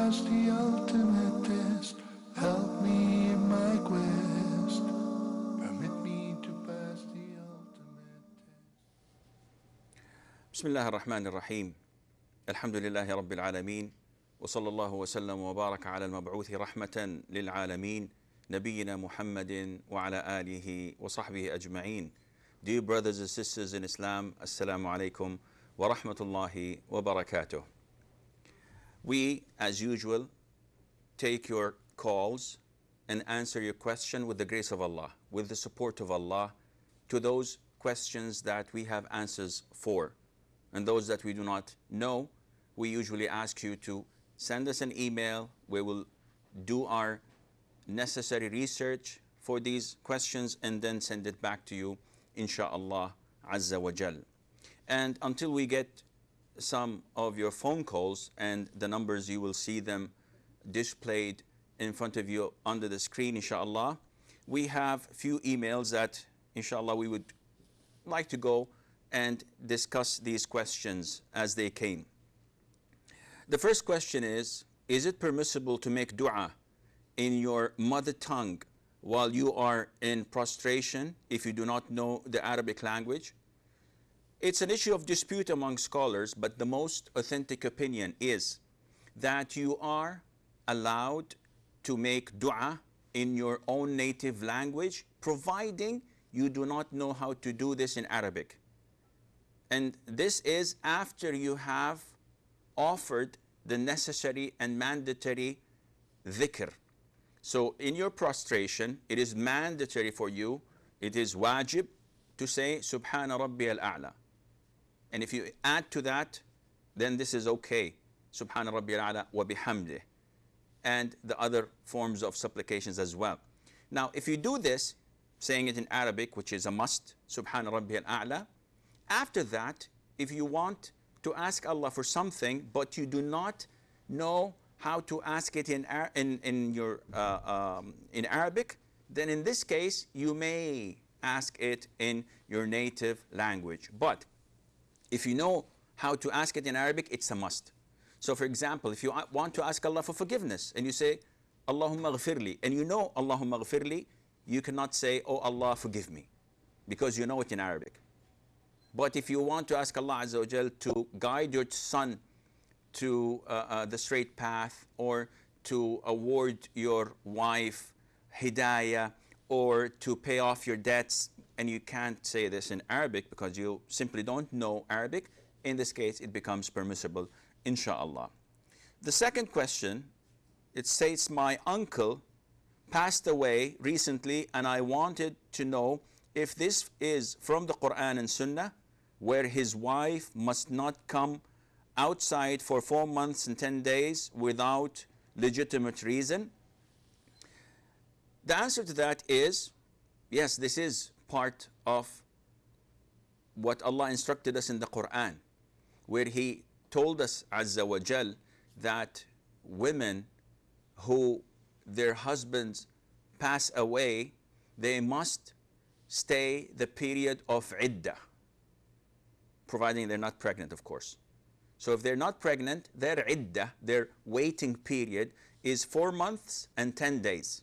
pass the ultimate test. Help me in my quest. Permit me to pass the ultimate test. بسم الله الرحمن الرحيم. الحمد لله رب العالمين، وصلى الله وسلم وبارك على المبعوث رحمة للعالمين نبينا محمد وعلى آله وصحبه أجمعين. Dear brothers and sisters in Islam, Assalamu alaikum wa rahmatullahi wa barakatuh. We, as usual, take your calls and answer your question with the grace of Allah, with the support of Allah, to those questions that we have answers for. And those that we do not know, we usually ask you to send us an email. We will do our necessary research for these questions and then send it back to you, insha'Allah Azza wa Jal. And until we get some of your phone calls, and the numbers, you will see them displayed in front of you under the screen, insha'Allah, we have few emails that, insha'Allah, we would like to go and discuss these questions as they came. The first question is it permissible to make dua in your mother tongue while you are in prostration if you do not know the Arabic language? It's an issue of dispute among scholars, but the most authentic opinion is that you are allowed to make dua in your own native language, providing you do not know how to do this in Arabic. And this is after you have offered the necessary and mandatory dhikr. So in your prostration, it is mandatory for you, it is wajib to say Subhana Rabbi al-A'la. And if you add to that, then this is okay. Subhana Rabbi al-A'la wa bihamdih. And the other forms of supplications as well. Now, if you do this, saying it in Arabic, which is a must, Subhana Rabbi al-A'la, after that, if you want to ask Allah for something, but you do not know how to ask it in Arabic, then in this case, you may ask it in your native language. But if you know how to ask it in Arabic, it's a must. So for example, if you want to ask Allah for forgiveness, and you say, Allahumma ghafirli, and you know Allahumma ghafirli, you cannot say, oh Allah, forgive me, because you know it in Arabic. But if you want to ask Allah Azza wa Jal to guide your son to the straight path, or to award your wife hidayah, or to pay off your debts, and you can't say this in Arabic because you simply don't know Arabic, in this case it becomes permissible, insha'Allah. The second question, it says, my uncle passed away recently and I wanted to know if this is from the Quran and Sunnah, where his wife must not come outside for 4 months and 10 days without legitimate reason. The answer to that is, yes, this is part of what Allah instructed us in the Quran, where He told us, Azza wa Jal, that women who their husbands pass away, they must stay the period of iddah, providing they're not pregnant, of course. So if they're not pregnant, their iddah, their waiting period, is 4 months and 10 days.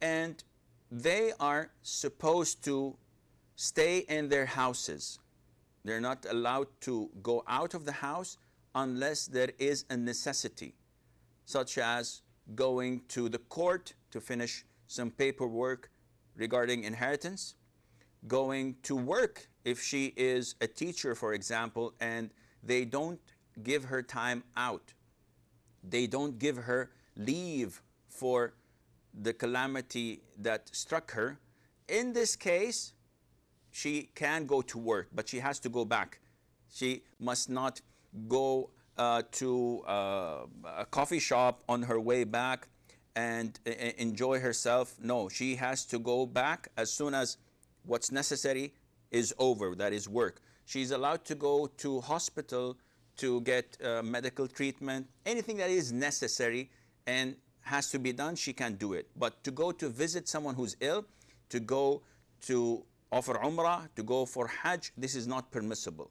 And they are supposed to stay in their houses. They're not allowed to go out of the house unless there is a necessity, such as going to the court to finish some paperwork regarding inheritance, going to work if she is a teacher, for example, and they don't give her time out. They don't give her leave for the calamity that struck her. In this case, she can go to work, but she has to go back. She must not go to a coffee shop on her way back and enjoy herself. No, she has to go back as soon as what's necessary is over, that is work. She's allowed to go to hospital to get medical treatment. Anything that is necessary and has to be done, she can do it. But to go to visit someone who's ill, to go to offer umrah, to go for hajj, this is not permissible.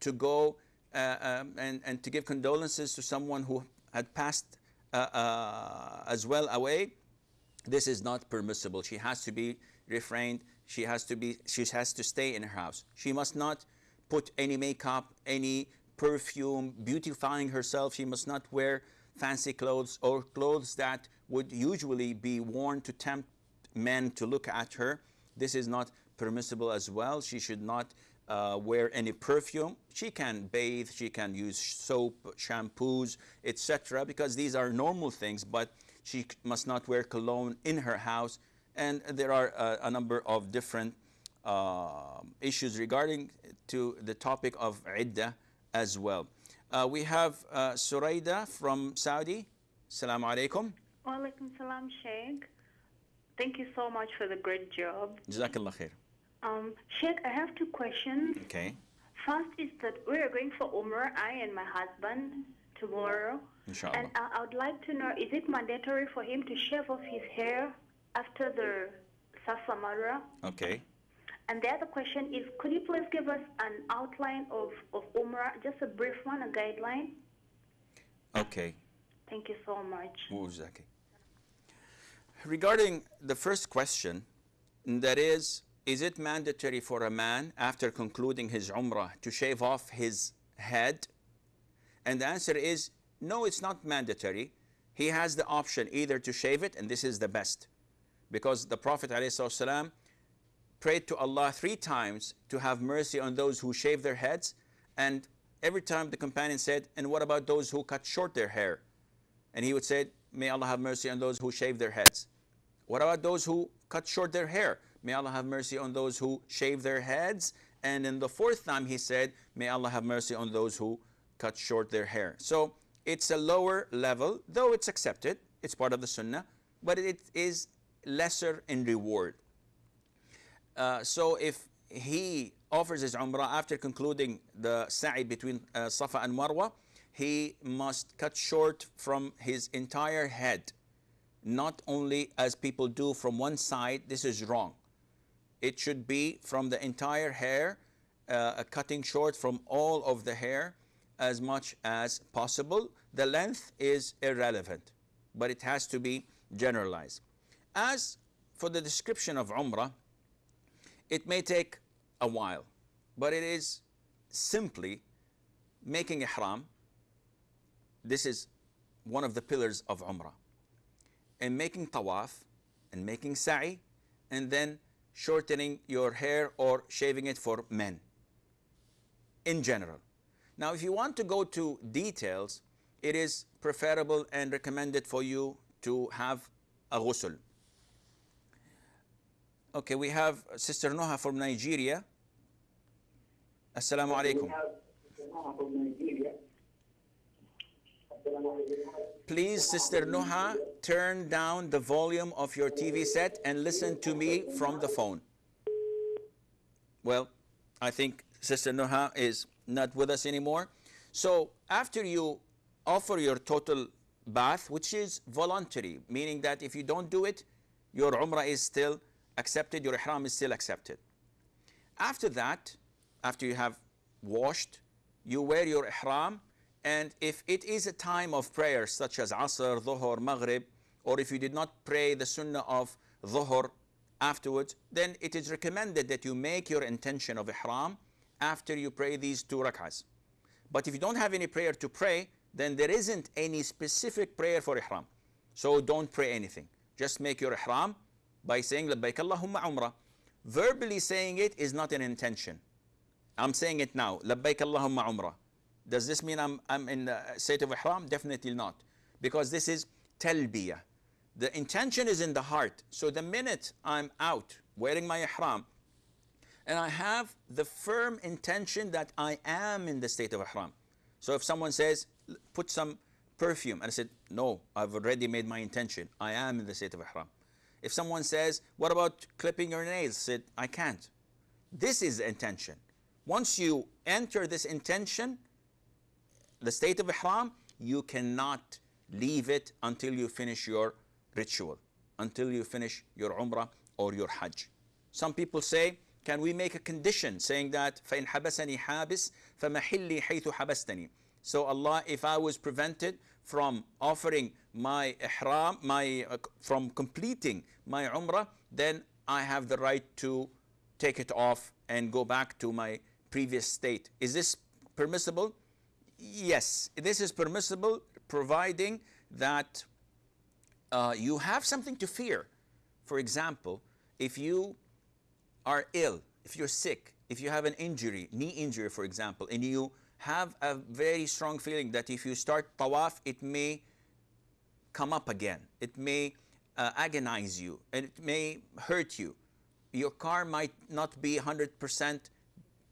To go and to give condolences to someone who had passed as well away, this is not permissible. She has to be refrained. She has to stay in her house. She must not put any makeup, any perfume, beautifying herself. She must not wear fancy clothes or clothes that would usually be worn to tempt men to look at her. This is not permissible as well. She should not wear any perfume. She can bathe, she can use soap, shampoos, etc., because these are normal things, but she must not wear cologne in her house. And there are a number of different issues regarding to the topic of iddah as well. We have Suraida from Saudi. Assalamu alaikum. Wa alaikum salam, Sheikh. Thank you so much for the great job. Jazakallah khair. Sheikh, I have two questions. Okay. First is that we are going for Umrah, I and my husband, tomorrow. Inshallah. And I would like to know, is it mandatory for him to shave off his hair after the Safa Marwa? Okay. And the other question is, could you please give us an outline of Umrah, just a brief one, a guideline? Okay. Thank you so much. Exactly. Regarding the first question, that is it mandatory for a man after concluding his Umrah to shave off his head? And the answer is no, it's not mandatory. He has the option either to shave it, and this is the best, because the Prophet ﷺ prayed to Allah 3 times to have mercy on those who shave their heads, and every time the companion said, and what about those who cut short their hair? And he would say, may Allah have mercy on those who shave their heads. What about those who cut short their hair? May Allah have mercy on those who shave their heads. And in the 4th time he said, may Allah have mercy on those who cut short their hair. So it's a lower level, though it's accepted, it's part of the sunnah, but it is lesser in reward. So if he offers his Umrah after concluding the sa'i between Safa and Marwa, he must cut short from his entire head, not only as people do from one side. This is wrong. It should be from the entire hair, cutting short from all of the hair as much as possible. The length is irrelevant, but it has to be generalized. As for the description of Umrah, it may take a while, but it is simply making ihram. This is one of the pillars of Umrah. And making tawaf, and making sa'i, and then shortening your hair or shaving it for men in general. Now, if you want to go to details, it is preferable and recommended for you to have a ghusl. Okay, we have Sister Noha from Nigeria. Assalamu alaikum. Please, Sister Noha, turn down the volume of your TV set and listen to me from the phone. Well, I think Sister Noha is not with us anymore. So after you offer your total bath, which is voluntary, meaning that if you don't do it, your Umrah is still accepted, your Ihram is still accepted. After that, after you have washed, you wear your Ihram, and if it is a time of prayer such as Asr, Dhuhr, Maghrib, or if you did not pray the Sunnah of Dhuhr afterwards, then it is recommended that you make your intention of Ihram after you pray these 2 rak'ahs. But if you don't have any prayer to pray, then there isn't any specific prayer for Ihram. So don't pray anything. Just make your Ihram by saying Labbaik Allahumma Umrah. Verbally saying it is not an intention. I'm saying it now, Labbaik Allahumma Umrah. Does this mean I'm in the state of Ihram? Definitely not. Because this is talbiyah. The intention is in the heart. So the minute I'm out wearing my Ihram, and I have the firm intention that I am in the state of Ihram. So if someone says, put some perfume, and I said, no, I've already made my intention. I am in the state of Ihram. If someone says, what about clipping your nails? I said, I can't. This is the intention. Once you enter this intention, the state of Ihram, you cannot leave it until you finish your ritual, until you finish your Umrah or your Hajj. Some people say, can we make a condition saying that فَإِنْ حَبَسَنِي حَابِسْ فَمَحِلِّي حَيْثُ حَبَسْتَنِي? So Allah, if I was prevented from offering my ihram, from completing my umrah, then I have the right to take it off and go back to my previous state. Is this permissible? Yes, this is permissible, providing that you have something to fear. For example, if you are ill, if you're sick, if you have an injury, knee injury for example, and you have a very strong feeling that if you start tawaf, it may come up again. It may agonize you, and it may hurt you. Your car might not be 100%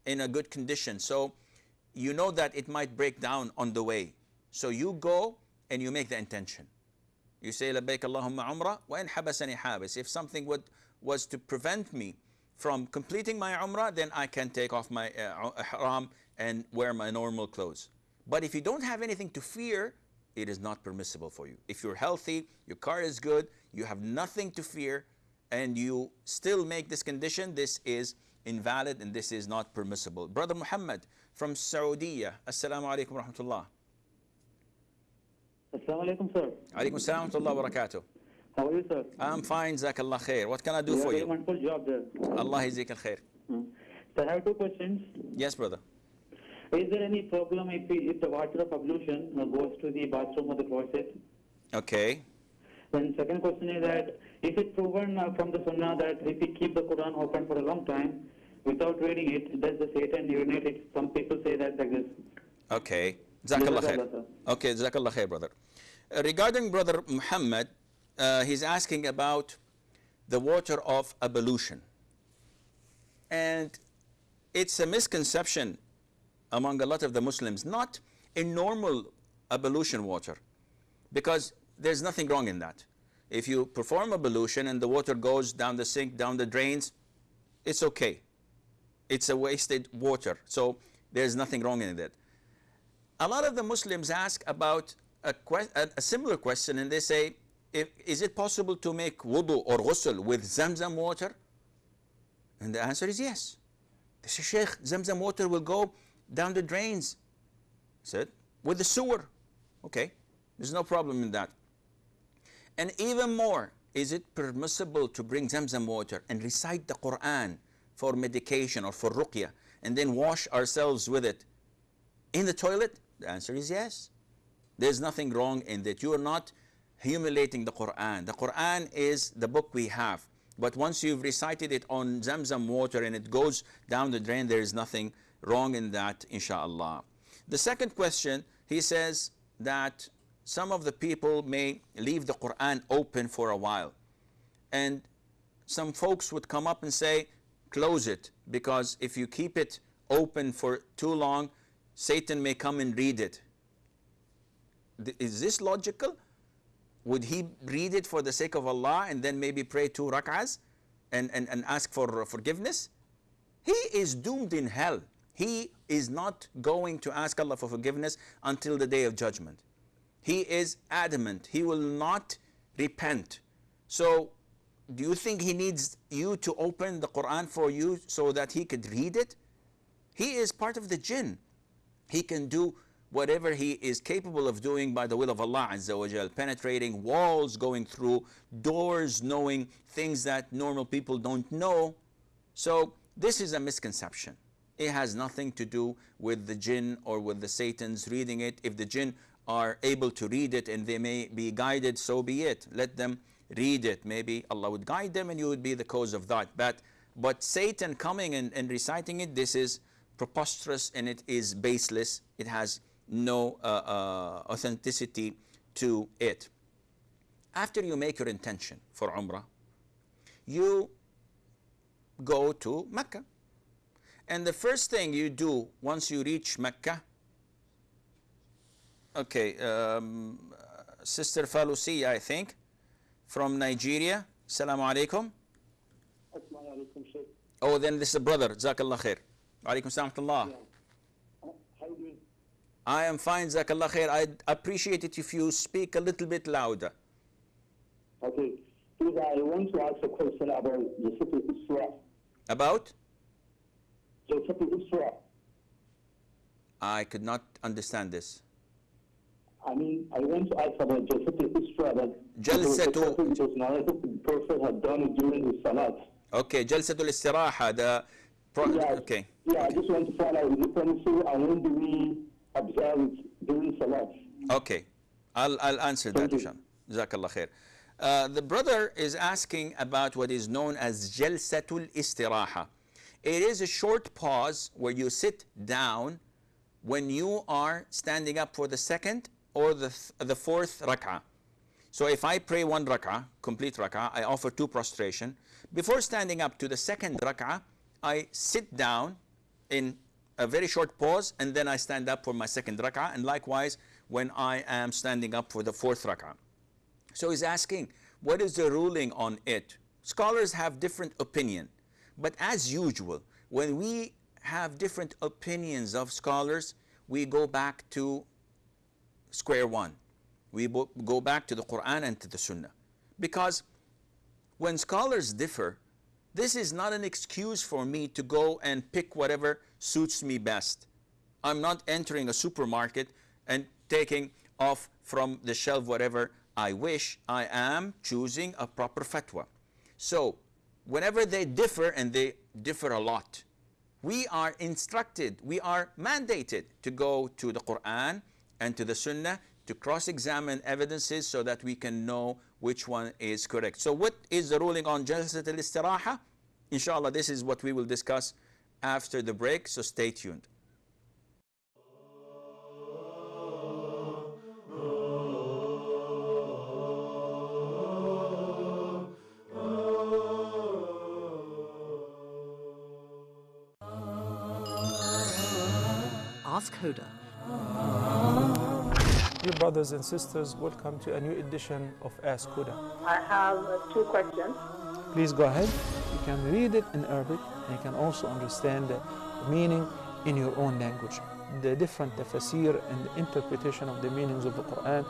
in a good condition, so you know that it might break down on the way. So you go and you make the intention. You say, لبيك اللهم عمرة وإن حبسني حابس. If something was to prevent me from completing my umrah, then I can take off my ihram and wear my normal clothes. But if you don't have anything to fear, it is not permissible for you. If you're healthy, your car is good, you have nothing to fear, and you still make this condition, this is invalid and this is not permissible. Brother Muhammad from Saudi, Assalamu alaikum wa rahmatullah. Assalamu alaikum, sir. Alaikum assalam wa rahmatullah wa barakatuh. How are you, sir? I'm fine, Jazakallah khair. What can I do for You you? have a wonderful job there. Allah yajzik al khair. So I have two questions. Yes, brother. Is there any problem if the water of ablution goes to the bathroom or the closet? Okay. Then second question is that, is it proven from the Sunnah that if we keep the Quran open for a long time without reading it, does the Satan urinate it? Some people say that like this. Okay. Jazakallah khair. Jazakallah, sir. Okay, Jazakallah khair, brother. Regarding Brother Muhammad, he's asking about the water of ablution. And it's a misconception among a lot of the Muslims, not in normal ablution water, because there's nothing wrong in that. If you perform ablution and the water goes down the sink, down the drains, it's okay. It's a wasted water, so there's nothing wrong in it. A lot of the Muslims ask about a similar question, and they say, is it possible to make wudu or ghusl with Zamzam water? And the answer is yes. They say, Sheikh, Zamzam water will go down the drains. I said, with the sewer. Okay, there's no problem in that. And even more, is it permissible to bring Zamzam water and recite the Quran for medication or for ruqya and then wash ourselves with it in the toilet? The answer is yes. There's nothing wrong in that. You are not humiliating the Quran. The Quran is the book we have. But once you've recited it on Zamzam water and it goes down the drain, there is nothing wrong in that, inshallah. The second question, he says that some of the people may leave the Quran open for a while. And some folks would come up and say, close it, because if you keep it open for too long, Satan may come and read it. Is this logical? Would he read it for the sake of Allah and then maybe pray 2 rak'ahs and ask for forgiveness? He is doomed in hell. He is not going to ask Allah for forgiveness until the day of judgment. He is adamant. He will not repent. So, do you think he needs you to open the Quran for you so that he could read it? He is part of the jinn. He can do whatever he is capable of doing by the will of Allah Azza wa Jal, penetrating walls, going through doors, knowing things that normal people don't know. So this is a misconception. It has nothing to do with the jinn or with the Satans reading it. If the jinn are able to read it and they may be guided, so be it. Let them read it. Maybe Allah would guide them and you would be the cause of that. But Satan coming and reciting it, this is preposterous and it is baseless. It has no authenticity to it. After you make your intention for Umrah, you go to Mecca. And the first thing you do once you reach Mecca, okay, Sister Falusiya, I think, from Nigeria. Assalamu alaikum. Assalamu alaikum, Sheikh. Oh, then this is a brother. Jazakallah khair. Alaikum assalam wa rahmatullah. How are you doing? I am fine, Jazakallah khair. I'd appreciate it if you speak a little bit louder. Okay. Please, I want to ask a question about the Sept Isra. About? The Sept Isra. I could not understand this. I mean, I want to ask about Jalsatul Isra, that Jalsatu. which was narrated the Prophet had done it during his salat. Okay, Jalsatul Istiraha. Yes. Okay. Yeah, I Okay. just want to find out, is it permissible and when do we observe it during salat? Okay, I'll answer that, Thank you. inshallah. Jazakallah khair. The brother is asking about what is known as Jalsatul Istiraha. It is a short pause where you sit down when you are standing up for the second or the fourth rak'ah. So if I pray one rak'ah, complete rak'ah, I offer two prostration. Before standing up to the second rak'ah, I sit down in a very short pause, and then I stand up for my second rak'ah, and likewise when I am standing up for the fourth rak'ah. So he's asking, what is the ruling on it? Scholars have different opinion, but as usual, when we have different opinions of scholars, we go back to square one. We go back to the Quran and to the Sunnah. Because when scholars differ, this is not an excuse for me to go and pick whatever suits me best. I'm not entering a supermarket and taking off from the shelf whatever I wish. I am choosing a proper fatwa. So whenever they differ, and they differ a lot, we are instructed, we are mandated to go to the Quran and to the Sunnah to cross-examine evidences so that we can know which one is correct. So what is the ruling on Jalsat al-Istiraha? Inshallah, this is what we will discuss after the break, so stay tuned. Ask Huda. Dear brothers and sisters, welcome to a new edition of Ask Huda. I have two questions. Please go ahead. You can read it in Arabic, and you can also understand the meaning in your own language. The different tafsir and the interpretation of the meanings of the Quran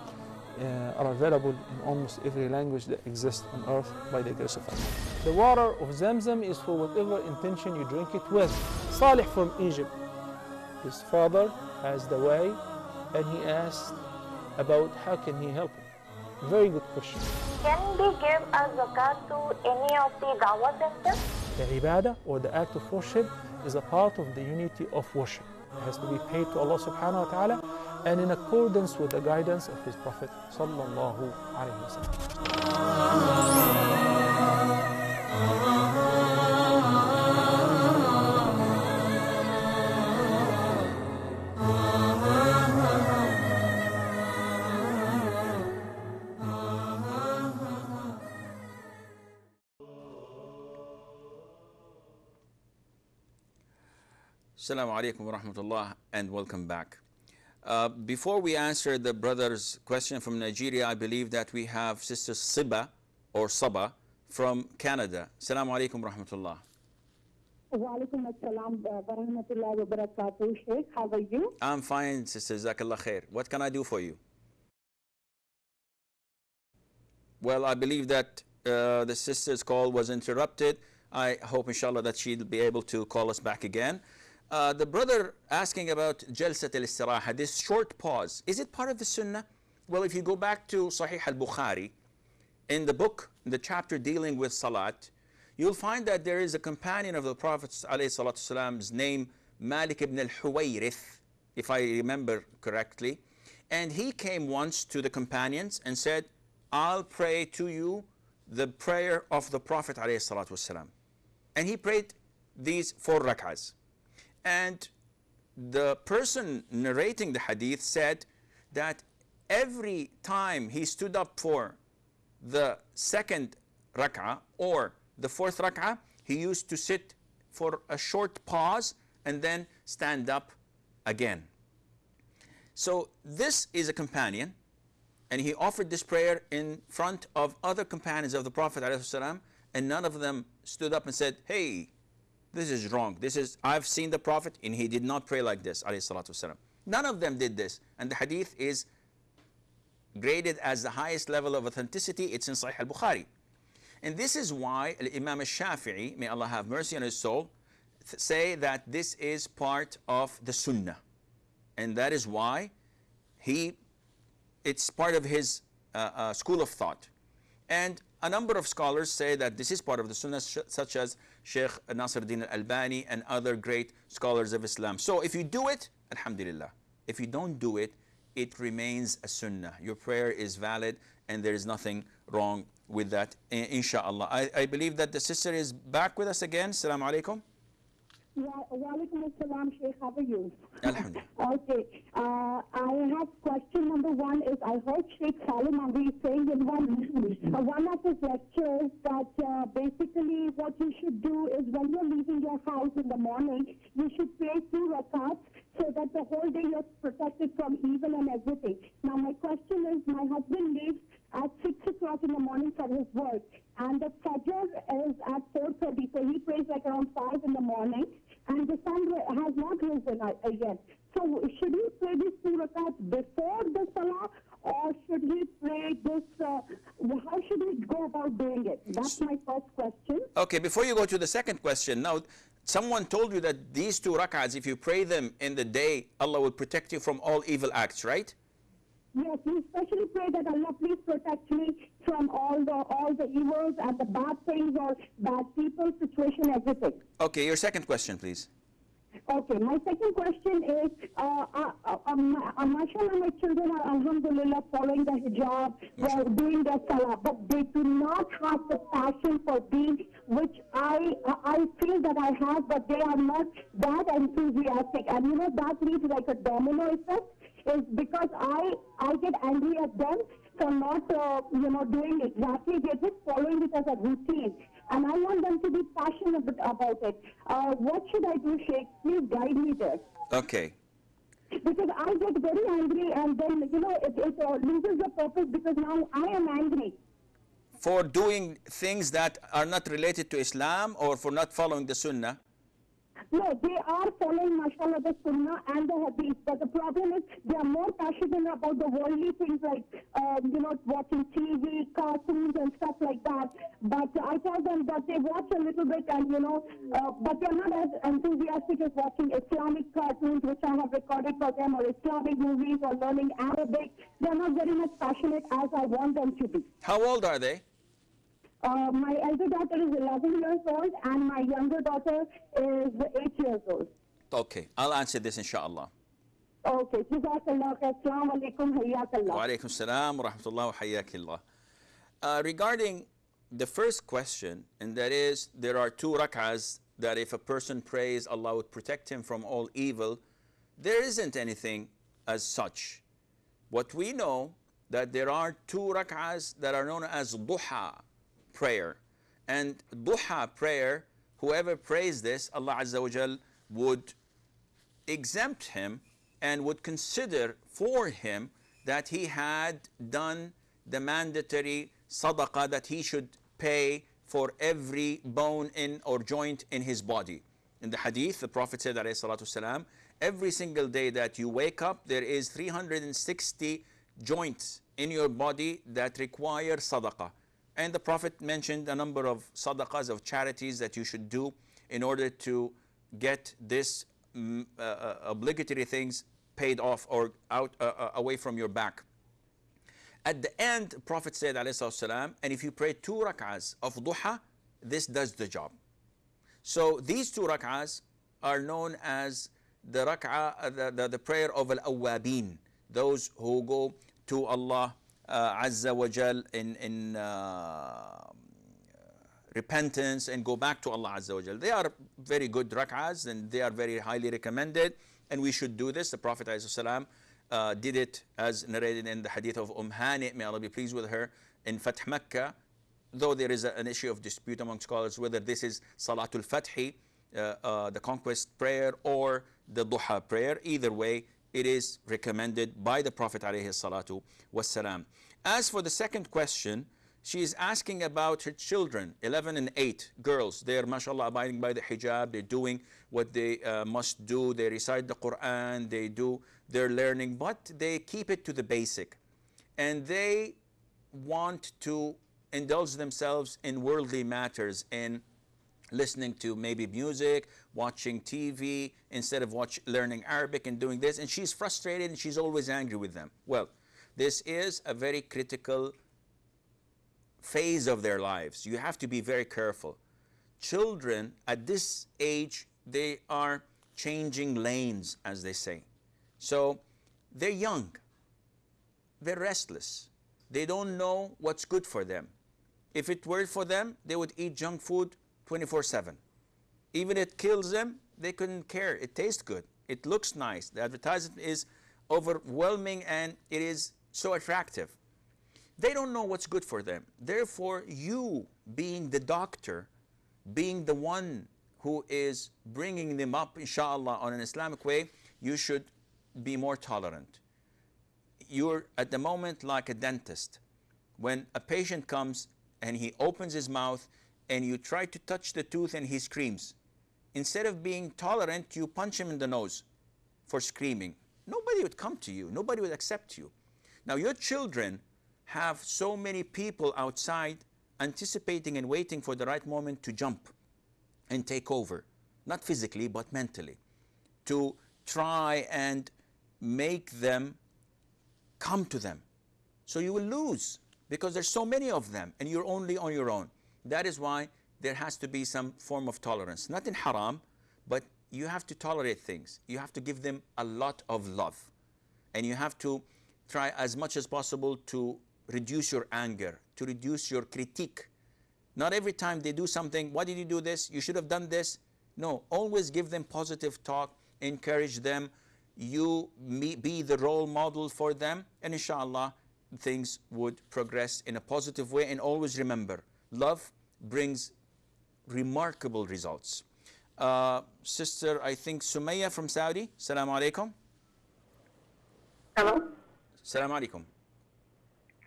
are available in almost every language that exists on earth by the grace of Allah. The water of Zamzam is for whatever intention you drink it with. Salih from Egypt, his father has the way, and he asked about how can he help him. Very good question. Can we give a zakat to any of the dawah centers? The ibadah, or the act of worship, is a part of the unity of worship. It has to be paid to Allah subhanahu wa ta'ala, and in accordance with the guidance of his Prophet sallallahu alayhi wa sallam. Assalamu alaikum wa rahmatullah, and welcome back. Before we answer the brother's question from Nigeria, I believe that we have Sister Siba or Saba from Canada. Assalamu alaikum wa rahmatullah. Wa alaikum assalam wa rahmatullahi wa barakatuh, Sheikh. How are you? I'm fine, Sister. Jazakallah khair. What can I do for you? Well, I believe that the sister's call was interrupted. I hope, inshallah, that she'll be able to call us back again. The brother asking about Jalsat al-Istiraha, this short pause, is it part of the Sunnah? Well, if you go back to Sahih al-Bukhari, in the book, the chapter dealing with Salat, you'll find that there is a companion of the Prophet ﷺ's name, Malik ibn al-Huwayrith, if I remember correctly. And he came once to the companions and said, I'll pray to you the prayer of the Prophet ﷺ. And he prayed these 4 rak'ahs. And the person narrating the hadith said that every time he stood up for the second rak'ah or the 4th rak'ah, he used to sit for a short pause and then stand up again. So this is a companion, and he offered this prayer in front of other companions of the Prophet ﷺ, and none of them stood up and said, hey, this is wrong. I've seen the Prophet and he did not pray like this, ﷺ. None of them did this. And the hadith is graded as the highest level of authenticity. It's in Sahih al-Bukhari. And this is why Imam al-Shafi'i, may Allah have mercy on his soul, say that this is part of the Sunnah. And that is why he it's part of his school of thought. And a number of scholars say that this is part of the sunnah, such as Sheikh Nasruddin Al-Albani and other great scholars of Islam. So if you do it, alhamdulillah. If you don't do it, it remains a sunnah. Your prayer is valid and there is nothing wrong with that, inshallah. I believe that the sister is back with us again. Assalamu alaikum. Walaikum assalam, Sheikh. How are you? Alhamdulillah. Okay. I have question number one is I heard Sheikh Salim Amri saying in one of his lectures that basically what you should do is when you're leaving your house in the morning, you should pray 2 rakats so that the whole day you're protected from evil and everything. Now my question is, my husband leaves at 6 o'clock in the morning for his work, and the Fajr is at 4:30, so he prays like around 5 in the morning, and the sun has not risen yet. So should he pray these 2 rakats before the Salah, or should he pray this, how should he go about doing it? That's my first question. Okay, before you go to the second question, now, someone told you that these 2 rak'ahs, if you pray them in the day, Allah will protect you from all evil acts, right? Yes, we especially pray that Allah please protect me from all the evils and the bad things or bad people, situation, everything. Okay, your second question, please. Okay, my second question is, mashallah, my children are, alhamdulillah, following the hijab, they're doing their salah, but they do not have the passion for deen, which I feel that I have, but they are not that enthusiastic. And you know, that leads like a domino effect, is because I get angry at them for not, doing exactly, they're just following it as a routine. And I want them to be passionate about it. What should I do, Sheikh? Please guide me there. Okay. Because I get very angry and then, it loses the purpose because now I am angry. For doing things that are not related to Islam or for not following the Sunnah? No, they are following, mashallah, the Sunnah and the Hadith. But the problem is they are more passionate about the worldly things like, watching TV, cartoons and stuff like that. But I tell them that they watch a little bit and, but they're not as enthusiastic as watching Islamic cartoons, which I have recorded for them, or Islamic movies, or learning Arabic. They're not very much passionate as I want them to be. How old are they? My elder daughter is 11 years old and my younger daughter is 8 years old. Okay, I'll answer this inshallah. Okay, Jazakallah, Assalamu alaikum, hayyakallah. Wa alaikum salam wa rahmatullah wa hayyakillah. Regarding the first question, and that is, there are 2 rak'ahs that if a person prays, Allah would protect him from all evil. There isn't anything as such. What we know, that there are 2 rak'ahs that are known as duha prayer. And duha prayer, whoever prays this, Allah Azza wa Jal would exempt him and would consider for him that he had done the mandatory sadaqah that he should pay for every bone in or joint in his body. In the hadith, the Prophet said, alayhi salatu wasalam, every single day that you wake up, there is 360 joints in your body that require sadaqah. And the Prophet mentioned a number of sadaqahs, of charities that you should do in order to get this obligatory things paid off or out away from your back. At the end, the Prophet said, alayhi and if you pray 2 rak'ahs of duha, this does the job. So these 2 rak'ahs are known as the rak'ah, the prayer of al-awwabin, those who go to Allah Azza wa Jal in repentance and go back to Allah Azza wa Jal. They are very good rak'ahs and they are very highly recommended, and we should do this. The Prophet ﷺ did it as narrated in the hadith of Hani, may Allah be pleased with her, in Fath Makkah, though there is an issue of dispute among scholars whether this is Salatul Fathi, the conquest prayer, or the Duha prayer. Either way, it is recommended by the Prophet ﷺ. As for the second question, she is asking about her children, 11 and 8 girls. They are, mashallah, abiding by the hijab. They're doing what they must do. They recite the Quran. They do their learning, but they keep it to the basic. And they want to indulge themselves in worldly matters, in listening to maybe music, watching TV, instead of learning Arabic and doing this. And she's frustrated and she's always angry with them. Well, This is a very critical phase of their lives. You have to be very careful. Children at this age, they are changing lanes, as they say. So they're young, they're restless, they don't know what's good for them. If it were for them, they would eat junk food 24/7. Even if it kills them, they couldn't care. It tastes good, it looks nice, the advertisement is overwhelming, and it is so attractive. They don't know what's good for them. Therefore, you being the doctor, being the one who is bringing them up, inshallah, on an Islamic way, you should be more tolerant. You're at the moment like a dentist. When a patient comes and he opens his mouth and you try to touch the tooth and he screams, instead of being tolerant, you punch him in the nose for screaming. Nobody would come to you. Nobody would accept you. Now, your children have so many people outside anticipating and waiting for the right moment to jump and take over, not physically, but mentally, to try and make them come to them. So you will lose because there's so many of them and you're only on your own. That is why there has to be some form of tolerance, not in haram, but you have to tolerate things. You have to give them a lot of love, and you have to try as much as possible to reduce your anger, to reduce your critique. Not every time they do something, why did you do this? You should have done this. No, always give them positive talk, encourage them. You be the role model for them, and inshallah, things would progress in a positive way. And always remember, love brings remarkable results. Sister, I think Sumaya from Saudi. Assalamu alaikum. Hello. Assalamu alaikum.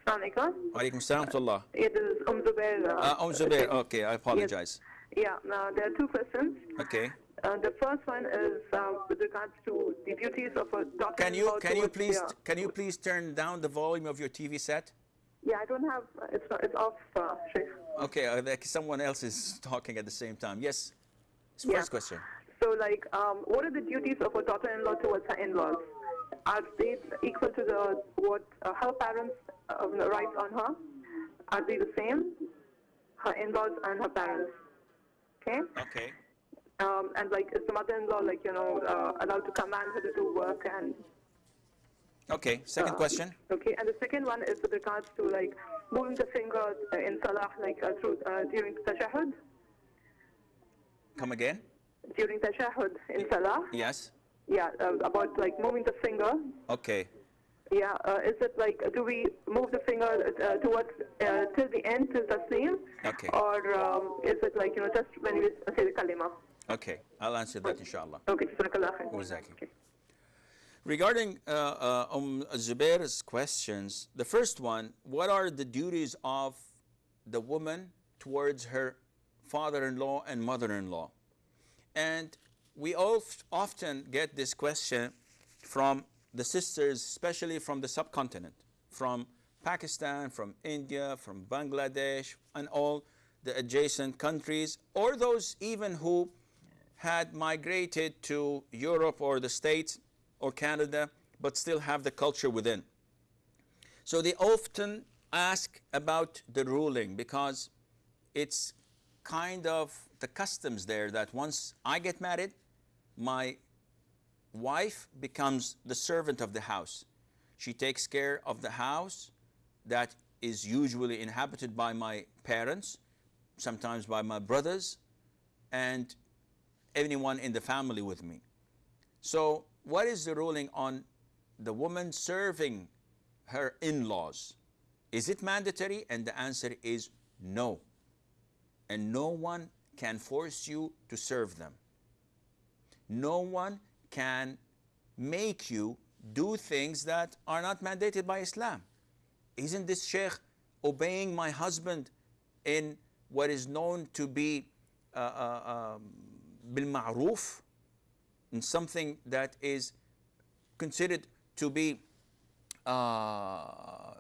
Assalamu alaikum. Alaikum salam wa rahmatullah. It is Zubair. Zubair, okay, I apologize. Yes. Yeah, now there are two questions. Okay. The first one is with regards to the duties of a daughter. Can you please turn down the volume of your TV set? Yeah, I don't have, it's off, Sheikh. Okay, like someone else is talking at the same time. Yes. First question. So, like, what are the duties of a daughter-in-law towards her in-laws? Are they equal to what her parents' rights on her? Are they the same? Her in-laws and her parents. Okay. Okay. And like, is the mother-in-law, like, allowed to command her to do work and? Okay. Second question. Okay. And the second one is with regards to like moving the finger in salah, like during tashahhud. Come again? During tashahhud in salah. Yes. Yeah, about like moving the finger. Okay. Yeah, is it like, do we move the finger towards till the end, till taslim? Okay. Or is it like, just when we say the kalima? Okay, I'll answer that inshallah. Okay, okay. Regarding Zubair's questions, the first one, what are the duties of the woman towards her father-in-law and mother-in-law? And we often get this question from the sisters, especially from the subcontinent, from Pakistan, from India, from Bangladesh, and all the adjacent countries, or those even who had migrated to Europe or the States or Canada, but still have the culture within. So they often ask about the ruling, because it's kind of the customs there that once I get married, my wife becomes the servant of the house. She takes care of the house that is usually inhabited by my parents, sometimes by my brothers, and anyone in the family with me. So what is the ruling on the woman serving her in-laws? Is it mandatory? And the answer is no. And no one can force you to serve them. No one can make you do things that are not mandated by Islam. Isn't this sheikh obeying my husband in what is known to be bil-ma'ruf, in something that is considered to be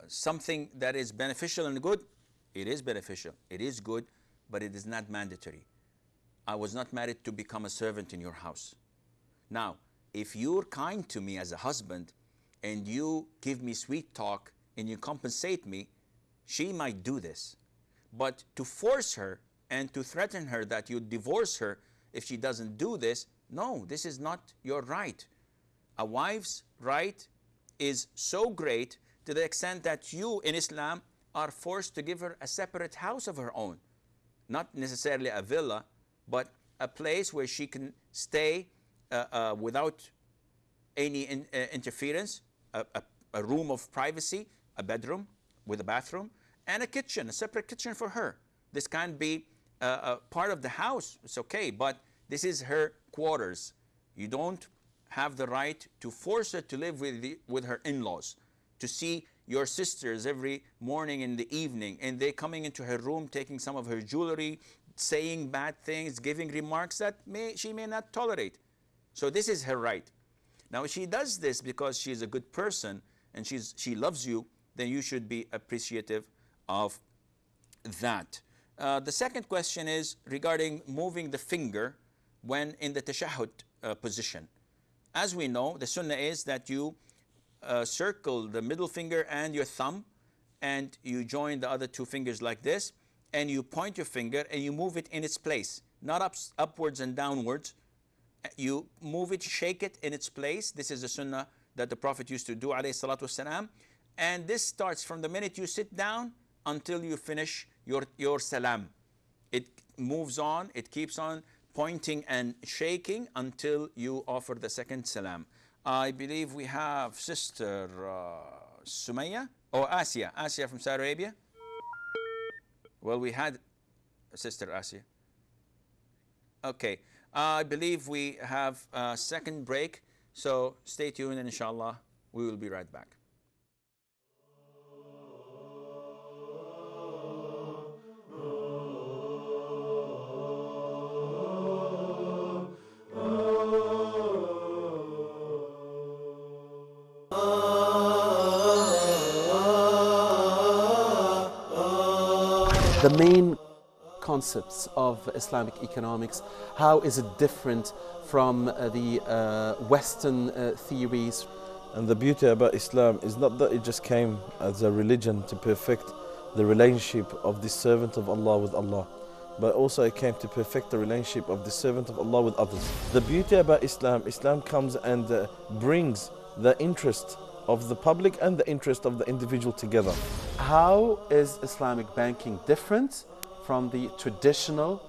something that is beneficial and good? It is beneficial, it is good, but it is not mandatory. I was not married to become a servant in your house. Now, if you're kind to me as a husband and you give me sweet talk and you compensate me, she might do this. But to force her and to threaten her that you divorce her if she doesn't do this, no, this is not your right. A wife's right is so great to the extent that you in Islam are forced to give her a separate house of her own. Not necessarily a villa, but a place where she can stay without any interference, a room of privacy, a bedroom with a bathroom, and a kitchen, a separate kitchen for her. This can be part of the house, it's okay, but this is her quarters. You don't have the right to force her to live with her in-laws, to see your sisters every morning and the evening, and they coming into her room, taking some of her jewelry, saying bad things, giving remarks that she may not tolerate. So this is her right. Now, if she does this because she's a good person and she loves you, then you should be appreciative of that. The second question is regarding moving the finger when in the tashahhud position. As we know, the sunnah is that you circle the middle finger and your thumb, and you join the other two fingers like this, and you point your finger and you move it in its place, not upwards and downwards. You move it, shake it in its place. This is the sunnah that the Prophet used to do, alayhi salatu wasalam. And this starts from the minute you sit down until you finish your salam. It moves on, it keeps on pointing and shaking until you offer the second salam. I believe we have Sister Sumaya, or Asia from Saudi Arabia. Well, we had Sister Asia. Okay, I believe we have a second break, so stay tuned and inshallah we will be right back. The main concepts of Islamic economics, how is it different from the Western theories? And the beauty about Islam is not that it just came as a religion to perfect the relationship of the servant of Allah with Allah, but also it came to perfect the relationship of the servant of Allah with others. The beauty about Islam, Islam comes and brings the interest of the public and the interest of the individual together. How is Islamic banking different from the traditional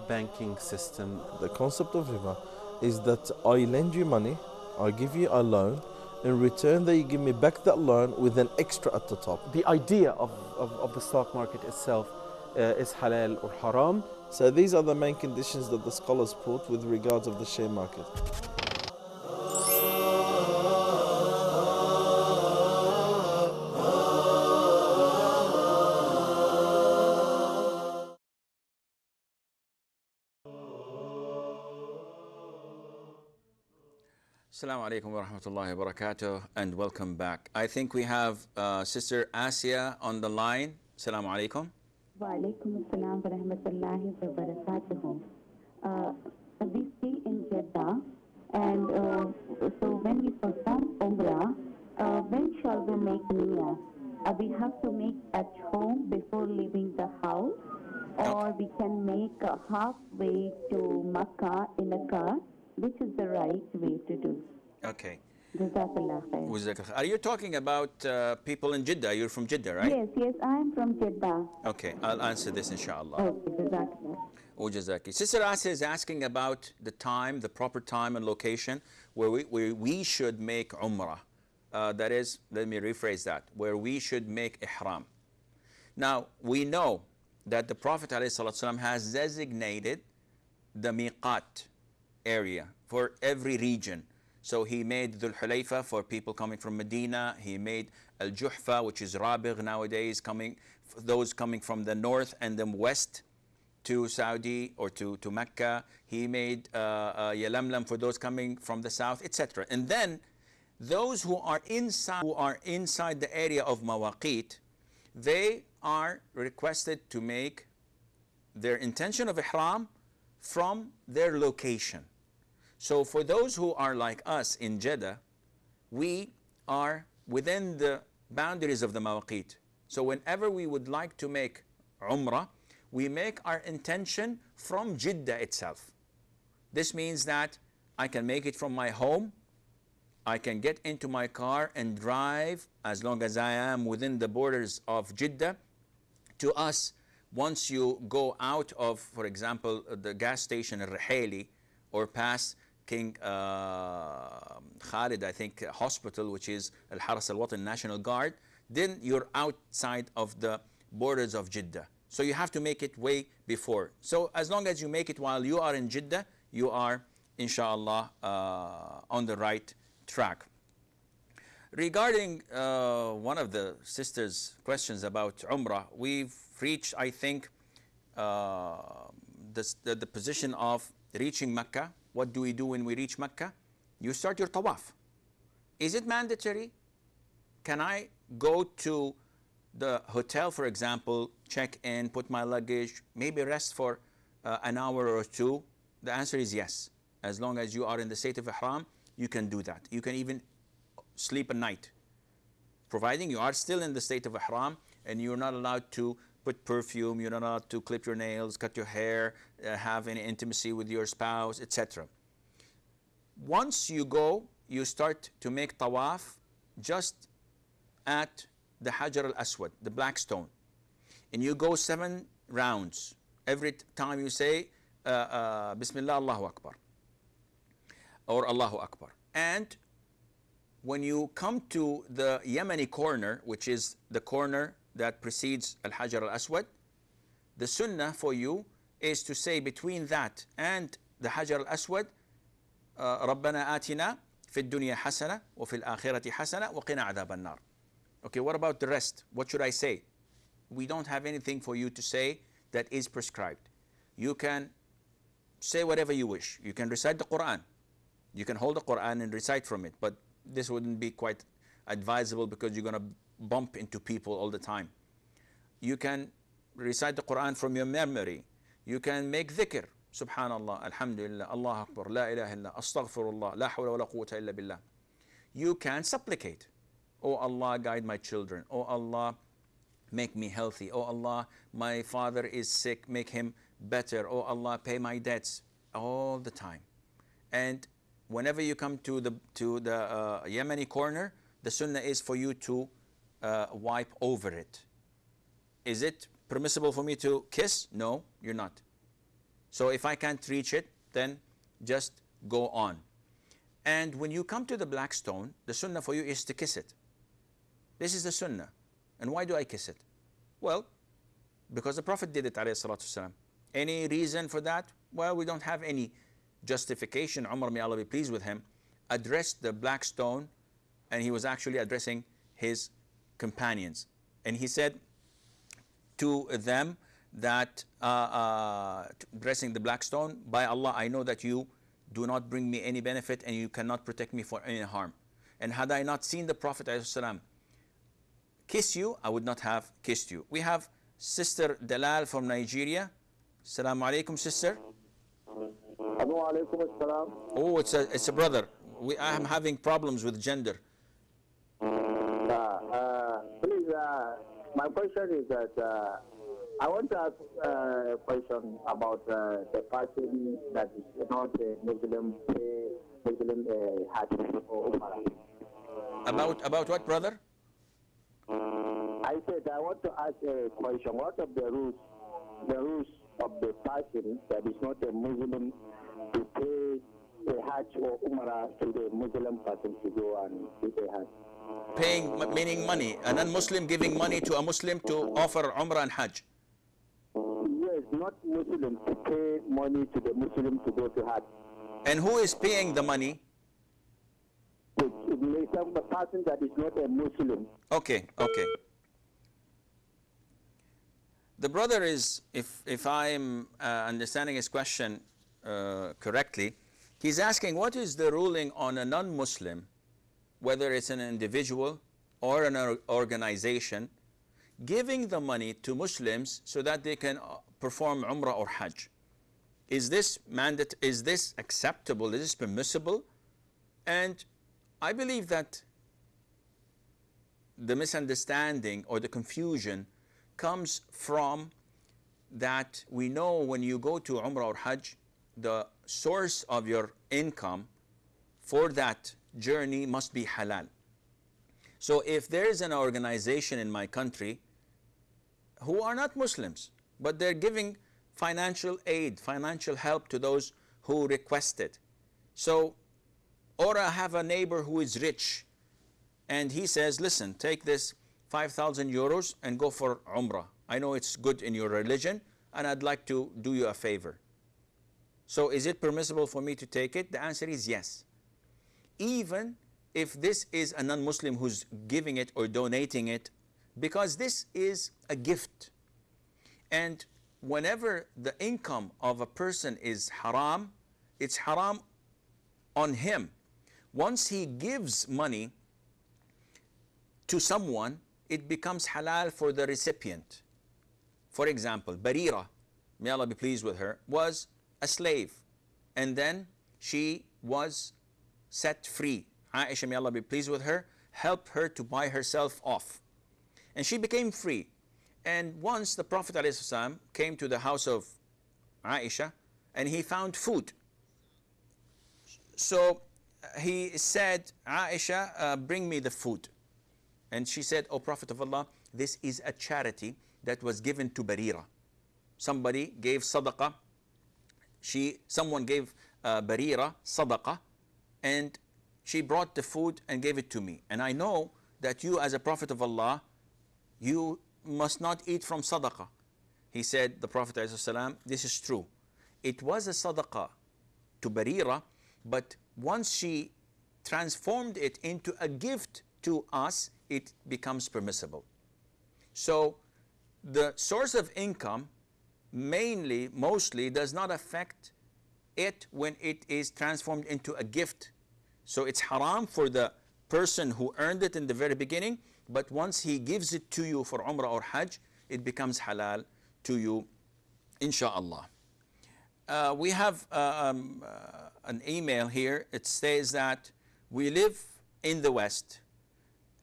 banking system? The concept of riba is that I lend you money, I give you a loan, in return that you give me back that loan with an extra at the top. The idea of the stock market itself is halal or haram. So these are the main conditions that the scholars put with regards of the share market. Assalamu alaikum wa rahmatullahi wa barakatuh, and welcome back. I think we have Sister Asia on the line. Assalamu alaikum. Wa alaikum assalam wa rahmatullahi wa barakatuh. We stay in Jeddah, and so when we perform Umrah, when shall we make Niyyah? We have to make at home before leaving the house, or we can make halfway to Makkah in a car. Which is the right way to do? Okay. Jazakallah khair. Are you talking about people in Jeddah? You're from Jeddah, right? Yes, I am from Jeddah. Okay, I'll answer this inshallah. Okay, Jazakallah. Oh, Jazaki. Sister Asa is asking about the time, the proper time and location where we should make Umrah. That is, let me rephrase that, where we should make Ihram. Now, we know that the Prophet ﷺ has designated the miqat area for every region. So he made Dhul Hulayfa for people coming from Medina. He made Al Juhfa, which is Rabigh nowadays, those coming from the north and the west to Saudi or to Mecca. He made Yalamlam for those coming from the south, etc. And then those who are inside the area of Mawaqit, they are requested to make their intention of Ihram from their location. So for those who are like us in Jeddah, we are within the boundaries of the mawaqit. So whenever we would like to make Umrah, we make our intention from Jeddah itself. This means that I can make it from my home. I can get into my car and drive as long as I am within the borders of Jeddah. To us, once you go out of, for example, the gas station Al-Ruhaili or past King Khalid, I think, hospital, which is Al-Haras Al-Watan National Guard, then you're outside of the borders of Jeddah. So you have to make it way before. So as long as you make it while you are in Jeddah, you are, inshallah, on the right track. Regarding one of the sisters' questions about Umrah, we've reached, I think, the position of reaching Mecca. What do we do when we reach Mecca? You start your tawaf. Is it mandatory? Can I go to the hotel, for example, check in, put my luggage, maybe rest for an hour or two? The answer is yes. As long as you are in the state of Ihram, you can do that. You can even sleep a night, providing you are still in the state of Ihram and you're not allowed to put perfume, you're not allowed to clip your nails, cut your hair, have any intimacy with your spouse, etc. Once you go, you start to make tawaf just at the Hajar al-Aswad, the black stone. And you go 7 rounds. Every time you say, Bismillah, Allahu Akbar, or Allahu Akbar. And when you come to the Yemeni corner, which is the corner that precedes Al-Hajar Al-Aswad, the sunnah for you is to say between that and the Hajar Al-Aswad, رَبَّنَا آتِنَا فِي الدُّنْيَا حَسَنَةً وَفِي الْآخِرَةِ حَسَنَةً وَقِنَا عَذَابَ النَّارِ. Okay, what about the rest? What should I say? We don't have anything for you to say that is prescribed. You can say whatever you wish. You can recite the Quran. You can hold the Quran and recite from it, but this wouldn't be quite advisable because you're going to bump into people all the time. You can recite the Quran from your memory. You can make dhikr. Subhanallah, Alhamdulillah, Allah Akbar, La ilaha illa, Astaghfirullah, La hawla wa la quwwata illa billah. You can supplicate. Oh Allah, guide my children. Oh Allah, make me healthy. Oh Allah, my father is sick, make him better. Oh Allah, pay my debts. All the time. And whenever you come to the Yemeni corner, the sunnah is for you to wipe over it. Is it permissible for me to kiss? No, you're not. So if I can't reach it, then just go on. And when you come to the black stone, the sunnah for you is to kiss it. This is the sunnah. And why do I kiss it? Well, because the Prophet did it, alayhi salatu wasalam. Any reason for that? Well, we don't have any justification. Umar, may Allah be pleased with him, addressed the black stone, and he was actually addressing his companions. And he said to them that, addressing the black stone, by Allah, I know that you do not bring me any benefit and you cannot protect me for any harm. And had I not seen the Prophet ﷺ kiss you, I would not have kissed you. We have Sister Dalal from Nigeria. Assalamu alaikum, sister. Oh, it's a brother. I am having problems with gender. Please, my question is that I want to ask a question about the person that is not a Muslim Hajj or Umrah. About what, brother? I said I want to ask a question. What are the rules of the person that is not a Muslim to pay a Hajj or Umrah to the Muslim person to go and do the Hajj? Paying, meaning money. A non-Muslim giving money to a Muslim to offer Umrah and Hajj. Yes, not Muslim to pay money to the Muslim to go to Hajj. And who is paying the money? The person that is not a Muslim. Okay. The brother is, if I'm understanding his question correctly, he's asking what is the ruling on a non-Muslim, whether it's an individual or an organization, giving the money to Muslims so that they can perform Umrah or Hajj. Is this is this acceptable? Is this permissible? And I believe that the misunderstanding or the confusion comes from that we know when you go to Umrah or Hajj, the source of your income for that journey must be halal. So if there is an organization in my country who are not Muslims, but they're giving financial aid, financial help to those who request it. So, or I have a neighbor who is rich and he says, listen, take this 5,000 euros and go for Umrah. I know it's good in your religion and I'd like to do you a favor. So is it permissible for me to take it? The answer is yes. Even if this is a non-Muslim who's giving it or donating it, because this is a gift. And whenever the income of a person is haram, it's haram on him. Once he gives money to someone, it becomes halal for the recipient. For example, Barira, may Allah be pleased with her, was a slave, and then she was set free. Aisha, may Allah be pleased with her, helped her to buy herself off, and she became free. And once the Prophet ﷺ came to the house of Aisha and he found food. So he said, Aisha, bring me the food. And she said, O Prophet of Allah, this is a charity that was given to Barira. Somebody gave sadaqah. Someone gave Barira sadaqah, and she brought the food and gave it to me. And I know that you as a Prophet of Allah, you must not eat from sadaqah. He said, the Prophet ﷺ, this is true. It was a sadaqah to Barira, but once she transformed it into a gift to us, it becomes permissible. So the source of income mostly does not affect it when it is transformed into a gift. So it's haram for the person who earned it in the very beginning, but once he gives it to you for Umrah or Hajj, it becomes halal to you, inshaAllah. We have an email here. It says that we live in the West,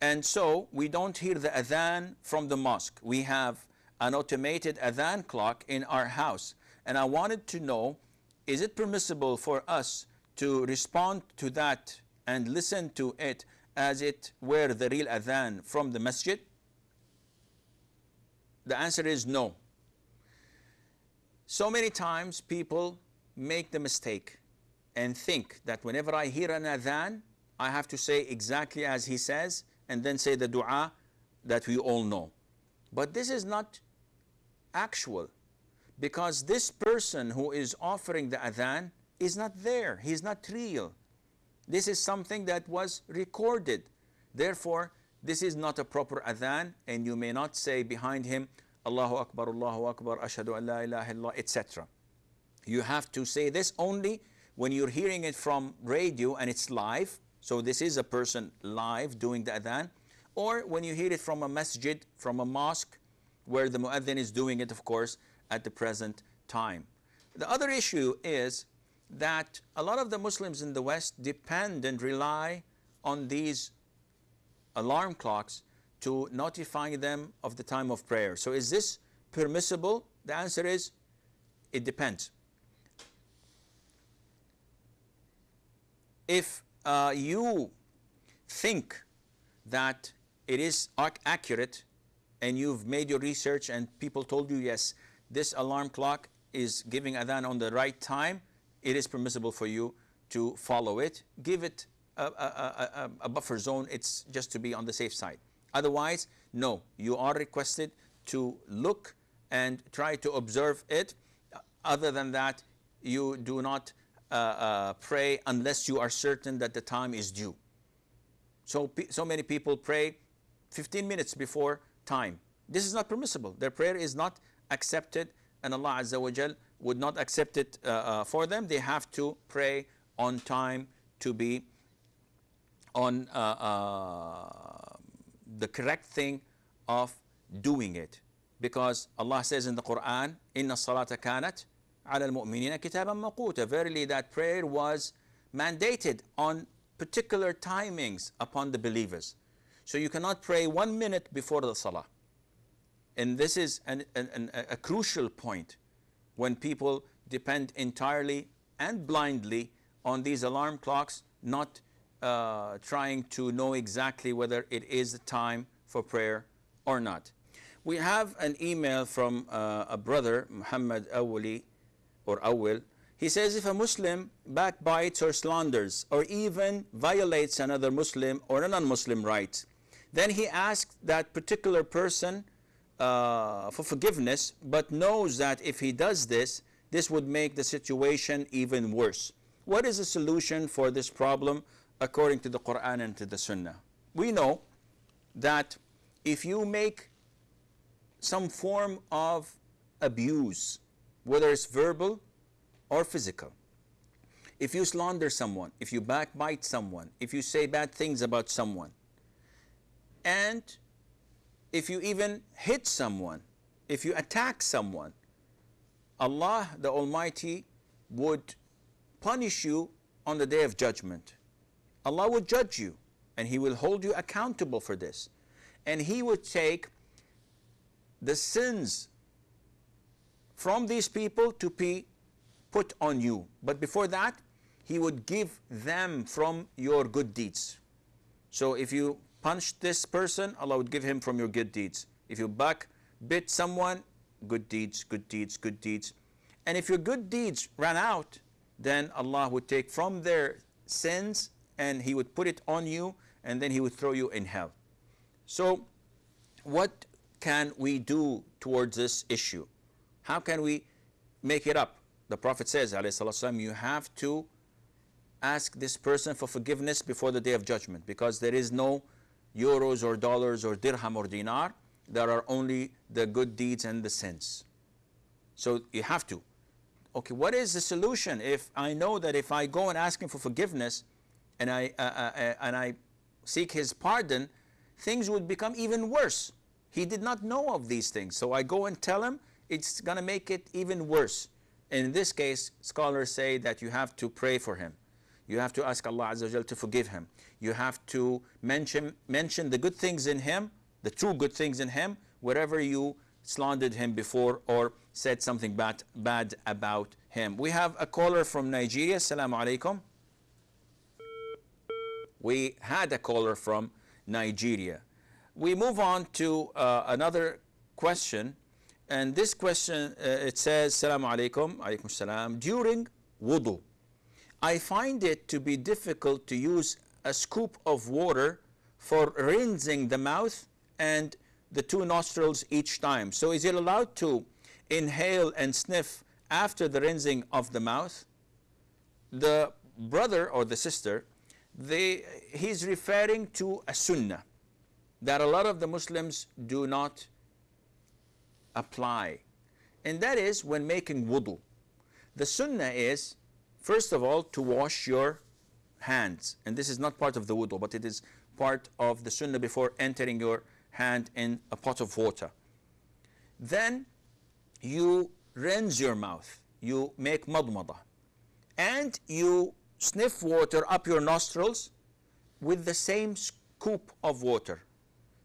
and so we don't hear the adhan from the mosque. We have an automated adhan clock in our house, and I wanted to know, is it permissible for us to respond to that and listen to it as it were the real adhan from the masjid? The answer is no. So many times people make the mistake and think that whenever I hear an adhan, I have to say exactly as he says and then say the dua that we all know. But this is not actual, because this person who is offering the adhan is not there. He's not real. This is something that was recorded. Therefore, this is not a proper adhan, and you may not say behind him, Allahu Akbar, Ashhadu an la ilaha illallah, etc. You have to say this only when you're hearing it from radio and it's live. So this is a person live doing the adhan. Or when you hear it from a masjid, from a mosque, where the muadhin is doing it, of course, at the present time. The other issue is that a lot of the Muslims in the West depend and rely on these alarm clocks to notify them of the time of prayer. So is this permissible? The answer is, it depends. If you think that it is accurate and you've made your research and people told you, yes, this alarm clock is giving adhan on the right time, it is permissible for you to follow it. Give it a buffer zone. It's just to be on the safe side. Otherwise, no, you are requested to look and try to observe it. Other than that, you do not pray unless you are certain that the time is due. So many people pray 15 minutes before time. This is not permissible. Their prayer is not accepted, and Allah Azza wa Jal would not accept it for them. They have to pray on time to be on the correct thing of doing it. Because Allah says in the Quran, إِنَّ الصَّلَاةَ كَانَتْ عَلَى الْمُؤْمِنِينَ كِتَابًا مَوْقُوتًا. Verily that prayer was mandated on particular timings upon the believers. So you cannot pray 1 minute before the salah. And this is a crucial point when people depend entirely and blindly on these alarm clocks, not trying to know exactly whether it is the time for prayer or not. We have an email from a brother, Muhammad Awali or Awil. He says, if a Muslim backbites or slanders or even violates another Muslim or a non-Muslim rights, then he asks that particular person for forgiveness, but knows that if he does this, this would make the situation even worse. What is the solution for this problem according to the Quran and to the Sunnah? We know that if you make some form of abuse, whether it's verbal or physical, if you slander someone, if you backbite someone, if you say bad things about someone, and if you even hit someone, if you attack someone, Allah the Almighty would punish you on the Day of Judgment. Allah would judge you and He will hold you accountable for this. And He would take the sins from these people to be put on you. But before that, He would give them from your good deeds. So if you punch this person, Allah would give him from your good deeds. If you bit someone, good deeds, good deeds, good deeds. And if your good deeds ran out, then Allah would take from their sins and He would put it on you, and then He would throw you in hell. So what can we do towards this issue? How can we make it up? The Prophet says, ﷺ, you have to ask this person for forgiveness before the Day of Judgment, because there is no euros or dollars or dirham or dinar. There are only the good deeds and the sins. So you have to. Okay, what is the solution if I know that if I go and ask him for forgiveness and I seek his pardon, things would become even worse? He did not know of these things. So I go and tell him, it's going to make it even worse. In this case, scholars say that you have to pray for him. You have to ask Allah Azza wa Jal to forgive him. You have to mention the good things in him, the true good things in him, wherever you slandered him before or said something bad about him. We have a caller from Nigeria. Assalamu alaikum. We had a caller from Nigeria. We move on to another question. And this question, it says, Assalamu alaikum, alaikum salam. During wudu, I find it to be difficult to use a scoop of water for rinsing the mouth and the two nostrils each time. So is it allowed to inhale and sniff after the rinsing of the mouth? The brother or the sister, he's referring to a sunnah that a lot of the Muslims do not apply. And that is when making wudu. The sunnah is, first of all, to wash your hands. And this is not part of the wudu, but it is part of the sunnah before entering your hand in a pot of water. Then you rinse your mouth. You make madmada. And you sniff water up your nostrils with the same scoop of water.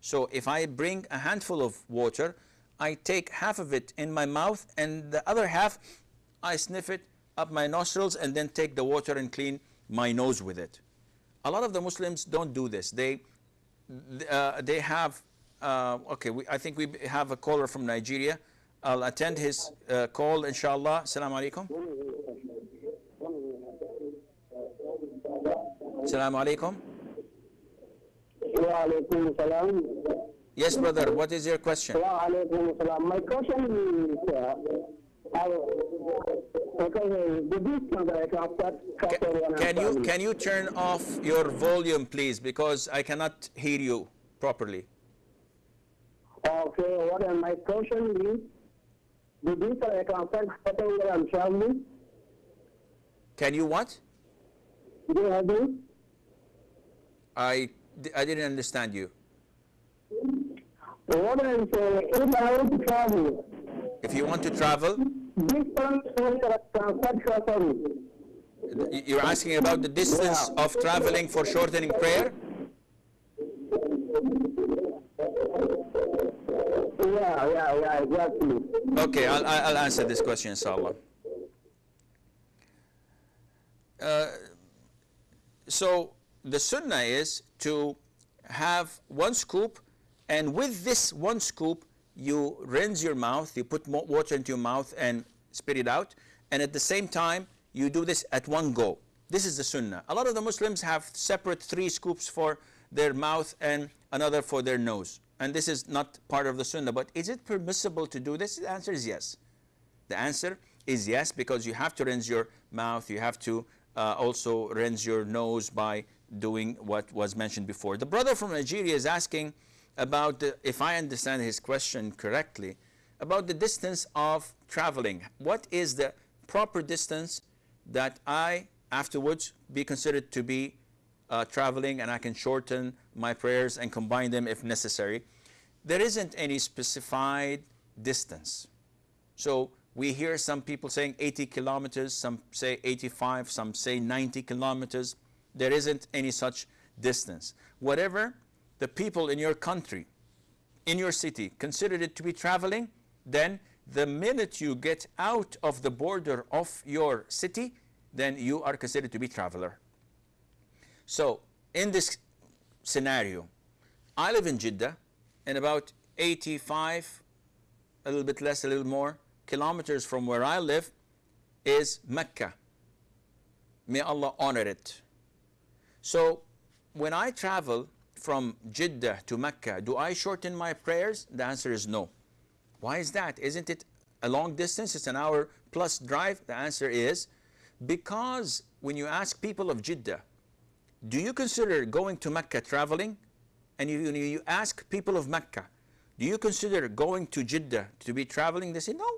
So if I bring a handful of water, I take half of it in my mouth and the other half I sniff it up my nostrils and then take the water and clean my nose with it. A lot of the Muslims don't do this. They have, I think we have a caller from Nigeria. I'll attend his call, inshallah. Assalamu alaikum. Assalamu alaikum. Wa alaikum salam. Yes, brother, what is your question? Wa alaikum salam. My question is, can you turn off your volume, please, because I cannot hear you properly. Okay, my question is, I'm traveling. Can you what? Do you have me? I didn't understand you. What I'm saying, if I want to travel. If you want to travel? You're asking about the distance of traveling for shortening prayer? Yeah, exactly. Okay, I'll answer this question, inshallah. So the sunnah is to have one scoop, and with this one scoop, you rinse your mouth, you put more water into your mouth and spit it out, and at the same time, you do this at one go. This is the sunnah. A lot of the Muslims have separate 3 scoops for their mouth and another for their nose. And this is not part of the sunnah. But is it permissible to do this? The answer is yes. The answer is yes, because you have to rinse your mouth. You have to also rinse your nose by doing what was mentioned before. The brother from Nigeria is asking about, if I understand his question correctly, about the distance of traveling. What is the proper distance that I afterwards be considered to be traveling, and I can shorten my prayers and combine them if necessary? There isn't any specified distance. So we hear some people saying 80 kilometers, some say 85, some say 90 kilometers. There isn't any such distance. Whatever the people in your country, in your city, consider it to be traveling, then the minute you get out of the border of your city, then you are considered to be traveler. So in this scenario, I live in Jeddah, and about 85, a little bit less, a little more, kilometers from where I live is Mecca. May Allah honor it. So when I travel from Jeddah to Mecca, do I shorten my prayers? The answer is no. Why is that? Isn't it a long distance? It's an hour plus drive? The answer is because when you ask people of Jeddah, do you consider going to Mecca traveling? And you ask people of Mecca, do you consider going to Jeddah to be traveling? They say, no.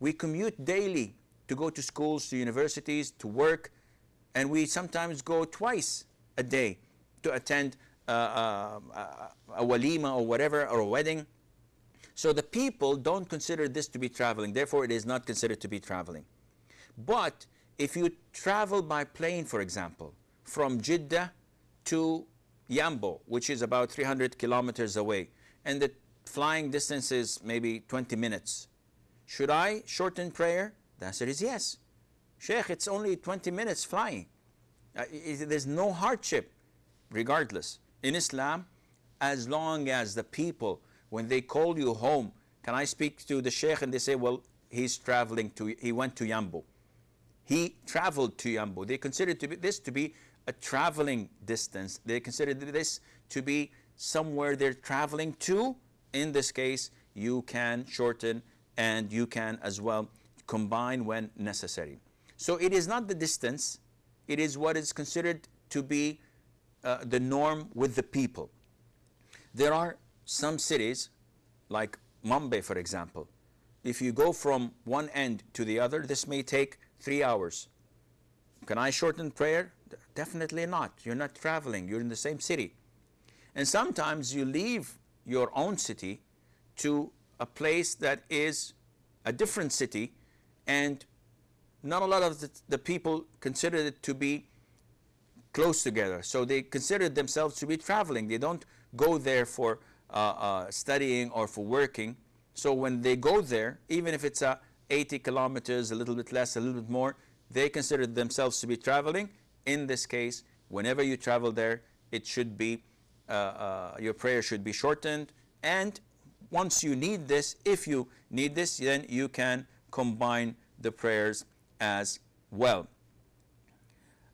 We commute daily to go to schools, to universities, to work, and we sometimes go twice a day to attend a walima or whatever, or a wedding. So the people don't consider this to be traveling. Therefore, it is not considered to be traveling. But if you travel by plane, for example, from Jeddah to Yambo, which is about 300 kilometers away, and the flying distance is maybe 20 minutes, should I shorten prayer? The answer is yes. Sheikh, it's only 20 minutes flying. There's no hardship, regardless. In Islam, as long as the people, when they call you home, can I speak to the Sheikh? And they say, well, he went to Yambo. He traveled to Yambo. They consider this to be a traveling distance. They consider this to be somewhere they're traveling to. In this case, you can shorten, and you can as well combine when necessary. So it is not the distance, it is what is considered to be the norm with the people. There are some cities, like Mumbai, for example. If you go from one end to the other, this may take 3 hours. Can I shorten prayer? Definitely not. You're not traveling, you're in the same city. And sometimes you leave your own city to a place that is a different city, and not a lot of the people consider it to be close together. So they consider themselves to be traveling. They don't go there for studying or for working. So when they go there, even if it's 80 kilometers, a little bit less, a little bit more, they consider themselves to be traveling. In this case, whenever you travel there, it should be, your prayer should be shortened. And once you need this, if you need this, then you can combine the prayers as well.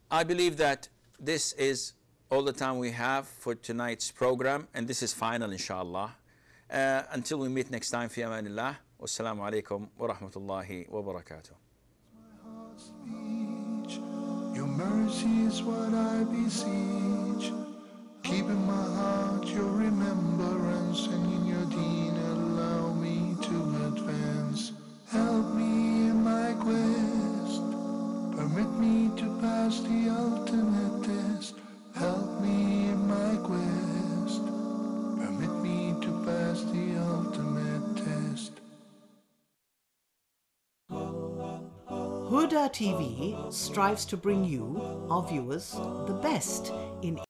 I believe that this is all the time we have for tonight's program, and this is final, inshallah. Until we meet next time, fi amanillah. Wassalamu alaikum wa rahmatullahi wa barakatuh. Your mercy is what I beseech. Keep in my heart your remembrance, and in your deen allow me to advance. Help me in my quest. Permit me to pass the ultimate test. Help me in my quest. Permit me to pass the ultimate test. Huda TV strives to bring you, our viewers, the best in